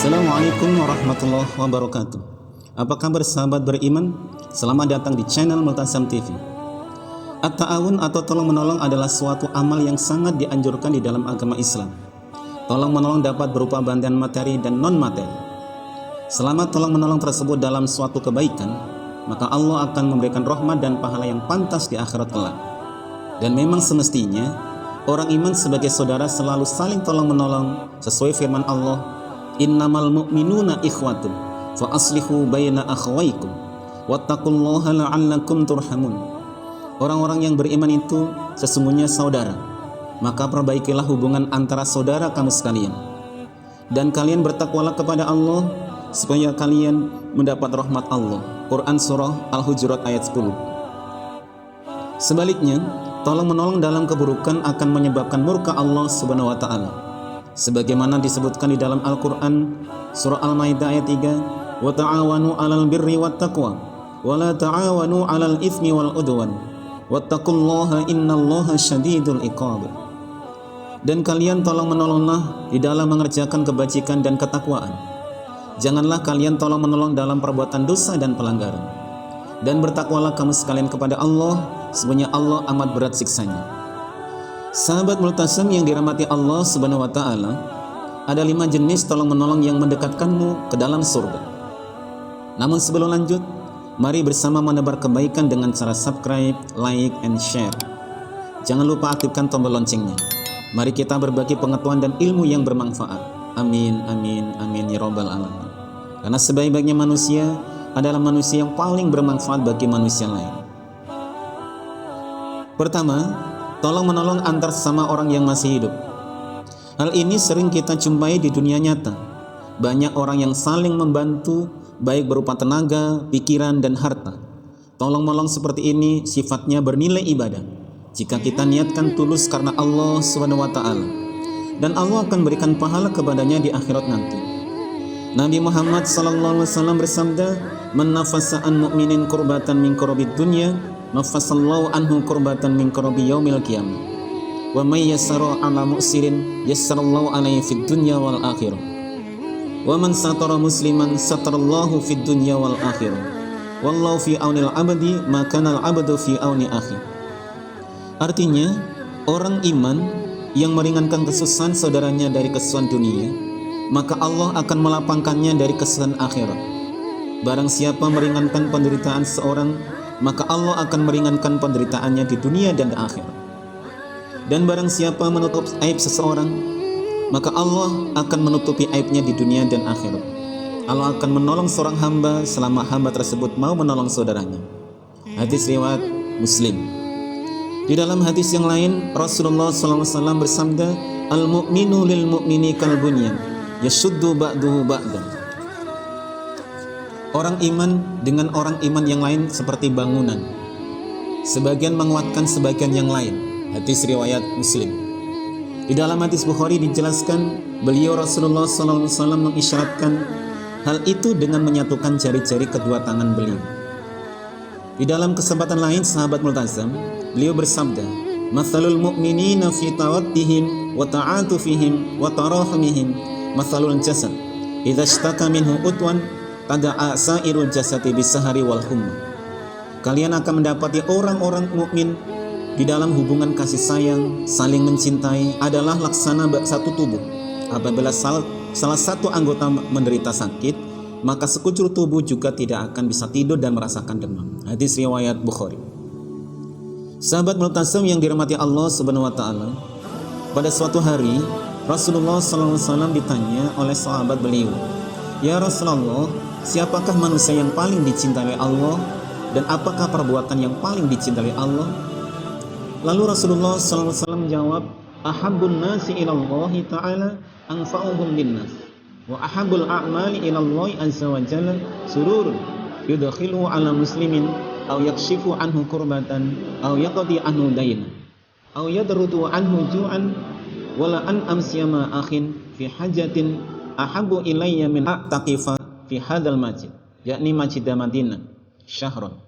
Assalamualaikum warahmatullahi wabarakatuh. Apa kabar sahabat beriman? Selamat datang di channel Multazam TV. At-ta'awun atau tolong menolong adalah suatu amal yang sangat dianjurkan di dalam agama Islam. Tolong menolong dapat berupa bantuan materi dan non materi. Selama tolong menolong tersebut dalam suatu kebaikan, maka Allah akan memberikan rahmat dan pahala yang pantas di akhirat kelak. Dan memang semestinya orang iman sebagai saudara selalu saling tolong menolong sesuai firman Allah, innamal mu'minuna ikhwatun fa aslihu baina akhawaikum wattaqullaha la'allakum turhamun. Orang-orang yang beriman itu sesungguhnya saudara, maka perbaikilah hubungan antara saudara kamu sekalian, dan kalian bertakwalah kepada Allah supaya kalian mendapat rahmat Allah. Quran Surah Al-Hujurat ayat 10. Sebaliknya, tolong menolong dalam keburukan akan menyebabkan murka Allah Subhanahu wa taala. Sebagaimana disebutkan di dalam Al-Qur'an surah Al-Maidah ayat 3, wa ta'awanu 'alal birri wat taqwa wa la ta'awanu 'alal itsmi wal 'udwan wattaqullaha innallaha syadidul iqab. Dan kalian tolong menolonglah di dalam mengerjakan kebajikan dan ketakwaan. Janganlah kalian tolong menolong dalam perbuatan dosa dan pelanggaran. Dan bertakwalah kamu sekalian kepada Allah, sebenarnya Allah amat berat siksanya. Sahabat Multazam yang dirahmati Allah Subhanahu wa taala, ada 5 jenis tolong menolong yang mendekatkanmu ke dalam surga. Namun sebelum lanjut, mari bersama menebar kebaikan dengan cara subscribe, like, and share. Jangan lupa aktifkan tombol loncengnya. Mari kita berbagi pengetahuan dan ilmu yang bermanfaat. Amin, amin, amin ya rabbal alamin. Karena sebaik-baiknya manusia adalah manusia yang paling bermanfaat bagi manusia lain. Pertama, tolong menolong antar sesama orang yang masih hidup. Hal ini sering kita jumpai di dunia nyata. Banyak orang yang saling membantu, baik berupa tenaga, pikiran, dan harta. Tolong menolong seperti ini sifatnya bernilai ibadah jika kita niatkan tulus karena Allah Subhanahu wa taala, dan Allah akan berikan pahala kepadanya di akhirat nanti. Nabi Muhammad sallallahu alaihi wasallam bersabda, "Man nafasa an mu'minin kurbatan min kurabid dunya, nafasallahu anhu kurbatan min kurabi yaumil qiyamah. Wa may yassara 'ala mu'sirin yassarallahu 'alaihi fid dunya wal akhirah. Wa man satara musliman satarallahu fid dunya wal akhirah. Wallahu fi aunil 'abdi ma kana al-'abdu fi auni akhi." Artinya, orang iman yang meringankan kesusahan saudaranya dari kesusahan dunia, maka Allah akan melapangkannya dari kesusahan akhirat. Barang siapa meringankan penderitaan seorang, maka Allah akan meringankan penderitaannya di dunia dan di akhirat. Dan barang siapa menutup aib seseorang, maka Allah akan menutupi aibnya di dunia dan akhirat. Allah akan menolong seorang hamba selama hamba tersebut mau menolong saudaranya. Hadis riwayat Muslim. Di dalam hadis yang lain, Rasulullah SAW bersabda, "Al-mu'minu lil mu'mini kal bunyan, yashuddu ba'duhu ba'dan." Orang iman dengan orang iman yang lain seperti bangunan, sebagian menguatkan sebagian yang lain. Hadis riwayat Muslim. Di dalam hadis Bukhari dijelaskan, beliau Rasulullah SAW mengisyaratkan hal itu dengan menyatukan jari-jari kedua tangan beliau. Di dalam kesempatan lain, sahabat Multazam, beliau bersabda, "Matsalul mu'minina fi tawaddihim wa ta'atufihim wa tarahumihim matsalul jasad, idza ishtaka minhu udwan tada'a sa'irul jasadi bisahari wal humma." Kalian akan mendapati orang-orang mukmin di dalam hubungan kasih sayang, saling mencintai adalah laksana satu tubuh. Apabila salah satu anggota menderita sakit, maka sekujur tubuh juga tidak akan bisa tidur dan merasakan demam. Hadis riwayat Bukhari. Sahabat Multazam yang dirahmati Allah Subhanahu wa taala, pada suatu hari Rasulullah SAW ditanya oleh sahabat beliau, "Ya Rasulullah, siapakah manusia yang paling dicintai Allah, dan apakah perbuatan yang paling dicintai Allah?" Lalu Rasulullah SAW menjawab, "Ahabbun nasi ilallahi ta'ala anfa'uhum linnas, wa ahabbul a'mali ilallahi azza wa jalla sururun yudkhilu ala muslimin aw yakshifu anhu kurbatan aw yaqdi anhu dayna aw yadrudu anhu ju'an wala an amsiyama akhin fi hajatin ahabbu ilayya min a'taqifa fi hadzal masjid," yakni Masjid Madinah syahron.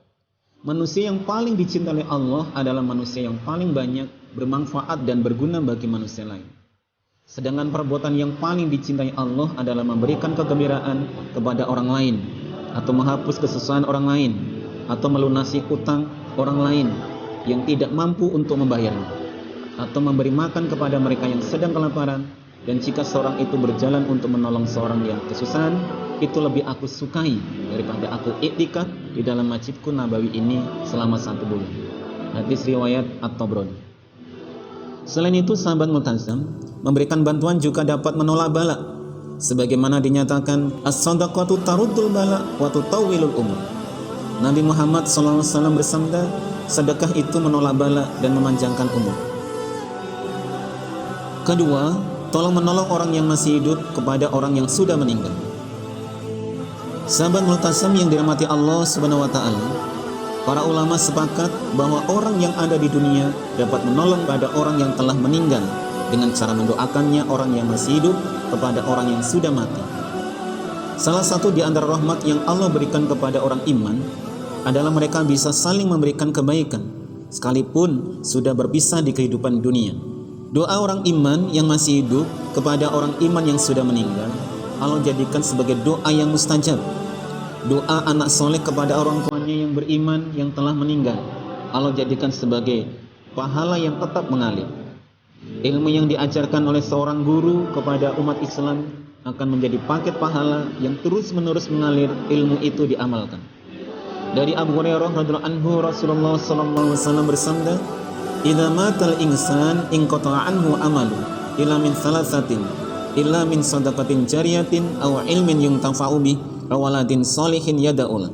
Manusia yang paling dicintai Allah adalah manusia yang paling banyak bermanfaat dan berguna bagi manusia lain. Sedangkan perbuatan yang paling dicintai Allah adalah memberikan kegembiraan kepada orang lain, atau menghapus kesusahan orang lain, atau melunasi utang orang lain yang tidak mampu untuk membayarnya, atau memberi makan kepada mereka yang sedang kelaparan. Dan jika seorang itu berjalan untuk menolong seorang yang kesusahan, itu lebih aku sukai daripada aku iktikaf di dalam masjidku Nabawi ini selama 1 bulan. Hadis riwayat At-Tabrani. Selain itu, sahabat multazam memberikan bantuan juga dapat menolak bala, sebagaimana dinyatakan as-shadaqatu taruddul bala wa tutawwilul umur. Nabi Muhammad SAW bersabda, sedekah itu menolak bala dan memanjangkan umur. Kedua, tolong menolong orang yang masih hidup kepada orang yang sudah meninggal. Sahabat multazam yang dirahmati Allah Subhanahu wa taala, para ulama sepakat bahwa orang yang ada di dunia dapat menolong pada orang yang telah meninggal dengan cara mendoakannya orang yang masih hidup kepada orang yang sudah mati. Salah satu di antara rahmat yang Allah berikan kepada orang iman adalah mereka bisa saling memberikan kebaikan sekalipun sudah berpisah di kehidupan dunia. Doa orang iman yang masih hidup kepada orang iman yang sudah meninggal Allah jadikan sebagai doa yang mustajab. Doa anak soleh kepada orang tuanya yang beriman yang telah meninggal Allah jadikan sebagai pahala yang tetap mengalir. Ilmu yang diajarkan oleh seorang guru kepada umat Islam akan menjadi paket pahala yang terus-menerus mengalir. Ilmu itu diamalkan. Dari Abu Hurairah radhiyallahu anhu, Rasulullah sallallahu alaihi wasallam bersabda, "Idza matal insan inqata'a anhu amalu illa min thalathatin, illa min shadaqatin jariyatin aw ilmin yuntafa'u bih aw waladin sholihin yad'u."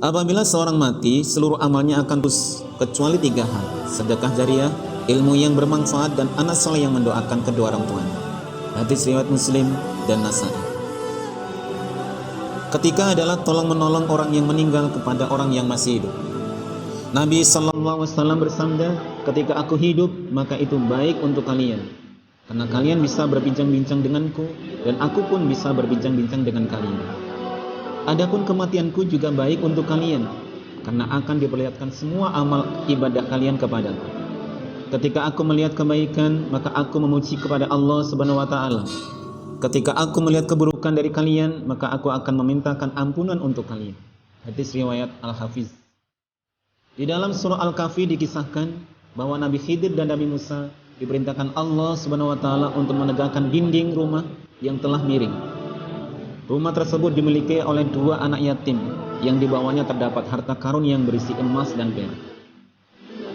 Apabila seorang mati, seluruh amalnya akan putus kecuali 3 hal: sedekah jariah, ilmu yang bermanfaat, dan anak saleh yang mendoakan kedua orang tuanya. Hadis riwayat Muslim dan Nasa'i. Ketiga adalah tolong menolong orang yang meninggal kepada orang yang masih hidup. Nabi SAW bersabda, "Ketika aku hidup, maka itu baik untuk kalian, karena kalian bisa berbincang-bincang denganku, dan aku pun bisa berbincang-bincang dengan kalian. Adapun kematianku juga baik untuk kalian, karena akan diperlihatkan semua amal ibadah kalian kepadaku. Ketika aku melihat kebaikan, maka aku memuji kepada Allah Subhanahu wa taala. Ketika aku melihat keburukan dari kalian, maka aku akan memintakan ampunan untuk kalian." Hadis riwayat Al-Hafiz. Di dalam surah Al-Kahfi dikisahkan bahwa Nabi Khidir dan Nabi Musa diperintahkan Allah Subhanahu wa taala untuk menegakkan dinding rumah yang telah miring. Rumah tersebut dimiliki oleh 2 anak yatim yang di bawahnya terdapat harta karun yang berisi emas dan perak.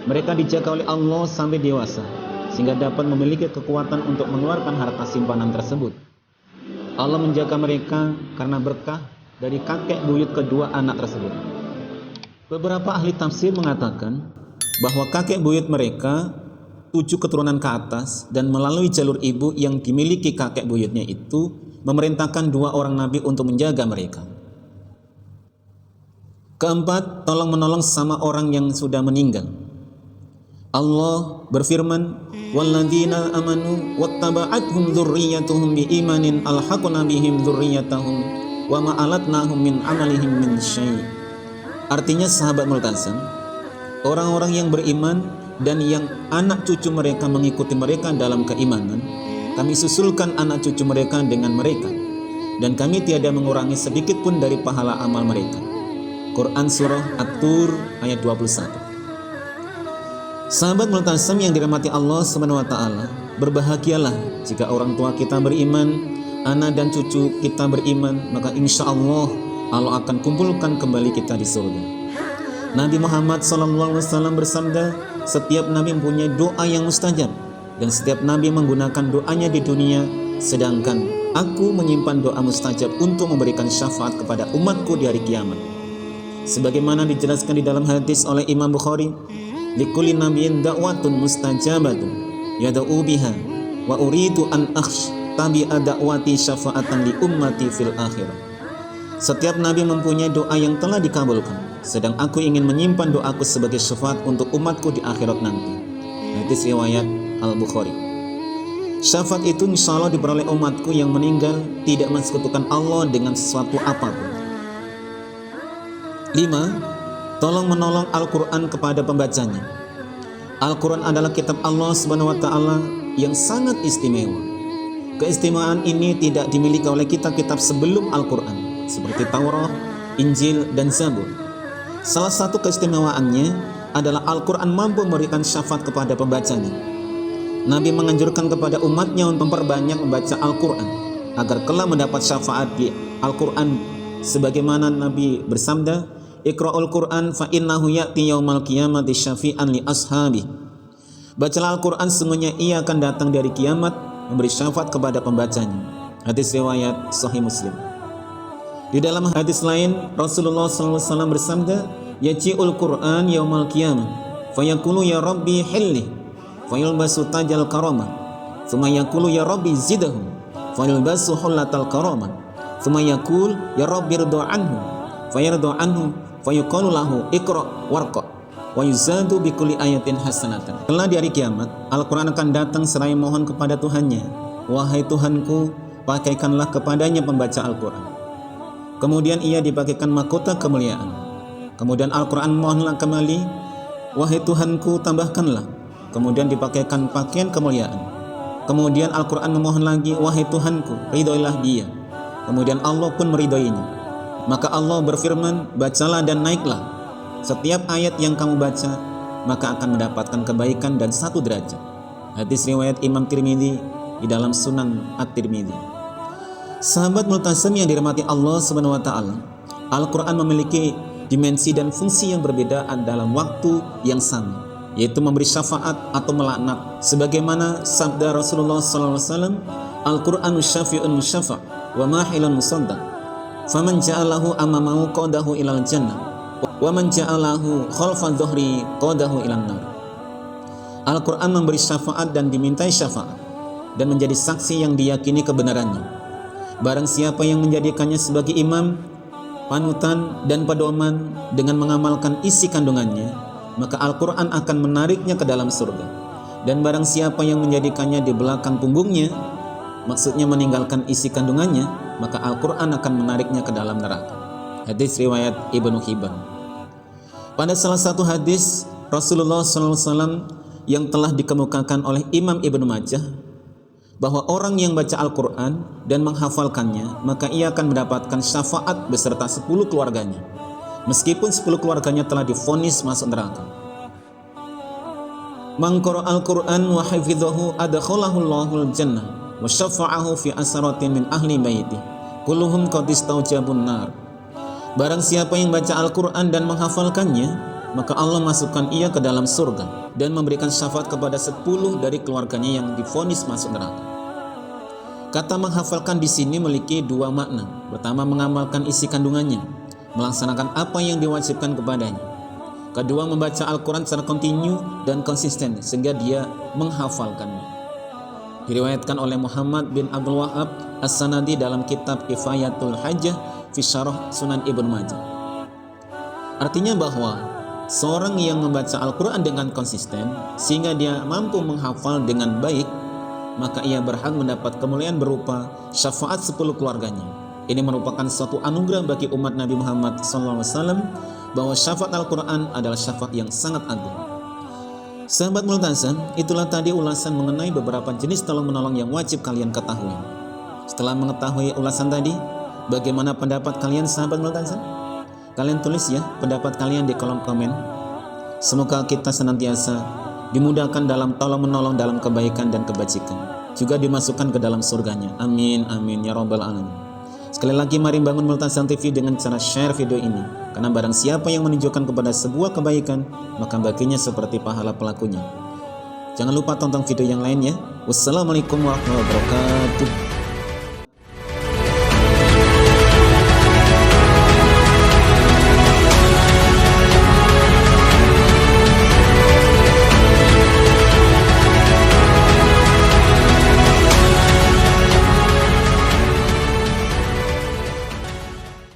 Mereka dijaga oleh Allah sampai dewasa sehingga dapat memiliki kekuatan untuk mengeluarkan harta simpanan tersebut. Allah menjaga mereka karena berkah dari kakek buyut kedua anak tersebut. Beberapa ahli tafsir mengatakan bahwa kakek buyut mereka 7 keturunan ke atas, dan melalui jalur ibu yang dimiliki kakek buyutnya itu memerintahkan 2 orang nabi untuk menjaga mereka. Keempat, tolong menolong sama orang yang sudah meninggal. Allah berfirman, "Walladzina amanu wattaba'athum dzurriyyatuhum biimanin alhaqna bihim dzurriyyatahum wa ma alatnahum min amalihim min syai'." Artinya, sahabat multazam, orang-orang yang beriman dan yang anak cucu mereka mengikuti mereka dalam keimanan, kami susulkan anak cucu mereka dengan mereka, dan kami tiada mengurangi sedikit pun dari pahala amal mereka. Quran Surah At-Tur ayat 21. Sahabat multazam yang dirahmati Allah Subhanahu wa taala, berbahagialah jika orang tua kita beriman, anak dan cucu kita beriman, maka insya Allah Allah akan kumpulkan kembali kita di surga. Nabi Muhammad SAW bersabda, setiap nabi mempunyai doa yang mustajab, dan setiap nabi menggunakan doanya di dunia, sedangkan aku menyimpan doa mustajab untuk memberikan syafaat kepada umatku di hari kiamat. Sebagaimana dijelaskan di dalam hadis oleh Imam Bukhari, likulli nabiyyin da'watun mustajabatun yad'u biha wa uridu an akhtabi'a da'wati syafa'atan li ummati fil akhirah. Setiap nabi mempunyai doa yang telah dikabulkan, sedang aku ingin menyimpan doaku sebagai syafaat untuk umatku di akhirat nanti. Hadis riwayat Al-Bukhari. Syafaat itu insya Allah diperoleh umatku yang meninggal tidak mensekutukan Allah dengan sesuatu apapun. 5. Tolong menolong Al-Quran kepada pembacanya. Al-Quran adalah kitab Allah Subhanahu wa taala yang sangat istimewa. Keistimewaan ini tidak dimiliki oleh kitab-kitab sebelum Al-Quran seperti Taurat, Injil, dan Zabur. Salah satu keistimewaannya adalah Al-Quran mampu memberikan syafaat kepada pembacanya. Nabi menganjurkan kepada umatnya untuk memperbanyak membaca Al-Quran agar kelak mendapat syafaat di Al-Quran, sebagaimana Nabi bersabda, "Iqra'ul Quran fa innahu ya'ti yaumal qiyamati syafi'an li ashabi." Bacalah Al-Quran, sungguhnya ia akan datang dari kiamat memberi syafaat kepada pembacanya. Hadis riwayat Sahih Muslim. Di dalam hadis lain Rasulullah SAW bersabda, "Yaji'ul Quran yaumal qiyamah fayaqulu ya Rabbi hilli fayulbasu tajal karamah thumma yaqulu ya Rabbi zidhu fayulbasu hullatal karamah thumma yaqul ya Rabbi ridha anhu fayarda anhu fayuqalu lahu iqra warqa wa yuzadu bi kulli ayatin hasanatan." Kelak di hari kiamat, Al-Quran akan datang seraya mohon kepada Tuhannya, "Wahai Tuhanku, pakaikanlah kepadanya pembaca Al-Quran." Kemudian ia dipakaikan mahkota kemuliaan. Kemudian Al-Quran mohonlah kembali, "Wahai Tuhanku, tambahkanlah." Kemudian dipakaikan pakaian kemuliaan. Kemudian Al-Quran memohon lagi, "Wahai Tuhanku, ridhoilah dia." Kemudian Allah pun meridhoinya. Maka Allah berfirman, "Bacalah dan naiklah. Setiap ayat yang kamu baca, maka akan mendapatkan kebaikan dan 1 derajat." Hadis riwayat Imam Tirmidzi di dalam Sunan At-Tirmidzi. Sahabat multazam yang dirahmati Allah Subhanahu wa taala, Al-Quran memiliki dimensi dan fungsi yang berbeda dalam waktu yang sama, yaitu memberi syafaat atau melaknat. Sebagaimana sabda Rasulullah SAW, "Al-Qur'anu syafi'un musyafa' wa mahilun musaddaq. Faman ja'alahu amamahu qadahu ilal jannah wa man ja'alahu khalfa dhuhri qadahu ilan nar." Al-Quran memberi syafaat dan dimintai syafaat dan menjadi saksi yang diyakini kebenarannya. Barang siapa yang menjadikannya sebagai imam, panutan, dan pedoman dengan mengamalkan isi kandungannya, maka Al-Quran akan menariknya ke dalam surga. Dan barang siapa yang menjadikannya di belakang punggungnya, maksudnya meninggalkan isi kandungannya, maka Al-Quran akan menariknya ke dalam neraka. Hadis riwayat Ibnu Hibban. Pada salah satu hadis Rasulullah SAW yang telah dikemukakan oleh Imam Ibnu Majah, bahwa orang yang baca Al-Quran dan menghafalkannya, maka ia akan mendapatkan syafaat beserta 10 keluarganya, meskipun 10 keluarganya telah divonis masuk neraka. "Man qara'a al-Qur'an wa hafidhahu adkhalahu Allahul jannah wa syafa'ahu fi asaratin min ahli baiti kulluhum qad istaujabun nar." Barang siapa yang baca Al-Quran dan menghafalkannya, maka Allah masukkan ia ke dalam surga dan memberikan syafaat kepada 10 dari keluarganya yang divonis masuk neraka. Kata menghafalkan di sini memiliki 2 makna. Pertama, mengamalkan isi kandungannya, melaksanakan apa yang diwajibkan kepadanya. Kedua, membaca Al-Quran secara kontinu dan konsisten sehingga dia menghafalkannya. Diriwayatkan oleh Muhammad bin Abdul Wahab As-Sanadi dalam kitab Ifayatul Hajjah fi Syarah Sunan Ibnu Majah. Artinya bahwa seorang yang membaca Al-Quran dengan konsisten sehingga dia mampu menghafal dengan baik, maka ia berhak mendapat kemuliaan berupa syafaat 10 keluarganya. Ini merupakan suatu anugerah bagi umat Nabi Muhammad SAW, bahwa syafaat Al-Quran adalah syafaat yang sangat agung. Sahabat multazam, itulah tadi ulasan mengenai beberapa jenis tolong-menolong yang wajib kalian ketahui. Setelah mengetahui ulasan tadi, bagaimana pendapat kalian sahabat multazam? Kalian tulis ya pendapat kalian di kolom komen. Semoga kita senantiasa dimudahkan dalam tolong-menolong dalam kebaikan dan kebajikan, juga dimasukkan ke dalam surganya. Amin, amin, ya rabbal alamin. Sekali lagi mari bangun Multazam TV dengan cara share video ini, karena barang siapa yang menunjukkan kepada sebuah kebaikan, maka baginya seperti pahala pelakunya. Jangan lupa tonton video yang lainnya. Wassalamualaikum warahmatullahi wabarakatuh.